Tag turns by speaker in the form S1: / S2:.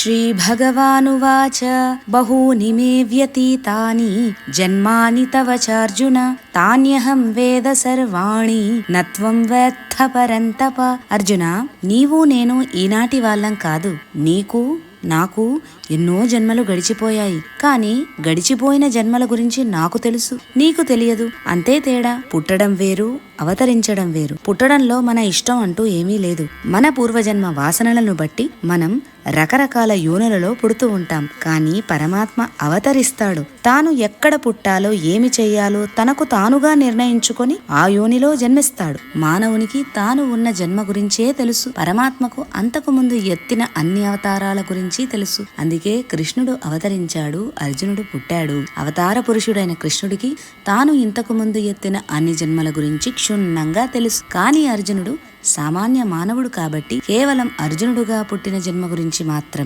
S1: श्रीभगवानुवाच बहूनि मे व्यतीतानि जन्मानि तव चार्जुन तान्यहं వేద సర్వాణి నత్వం వేత్త పరంతప. అర్జున, నీవు నేను ఈనాటి వాళ్ళం కాదు. నీకు నాకు ఎన్నో జన్మలు గడిచిపోయాయి. కానీ గడిచిపోయిన జన్మల గురించి నాకు తెలుసు, నీకు తెలియదు. అంతే తేడా. పుట్టడం వేరు, అవతరించడం వేరు. పుట్టడంలో మన ఇష్టం అంటూ ఏమీ లేదు. మన పూర్వజన్మ వాసనలను బట్టి మనం రకరకాల యోనులలో పుడుతూ ఉంటాం. కానీ పరమాత్మ అవతరిస్తాడు. తాను ఎక్కడ పుట్టాలో ఏమి చెయ్యాలో తనకు తానుగా నిర్ణయించుకొని ఆ యోనిలో జన్మిస్తాడు. మానవునికి తాను ఉన్న జన్మ గురించే తెలుసు. పరమాత్మకు అంతకు ముందు ఎత్తిన అన్ని అవతారాల గురించి తెలుసు. అందుకే కృష్ణుడు అవతరించాడు, అర్జునుడు పుట్టాడు. అవతార పురుషుడైన కృష్ణుడికి తాను ఇంతకు ముందు ఎత్తిన అన్ని జన్మల గురించి క్షుణ్ణంగా తెలుసు. కానీ అర్జునుడు సామాన్య మానవుడు కాబట్టి కేవలం అర్జునుడుగా పుట్టిన జన్మ గురించి మాత్రం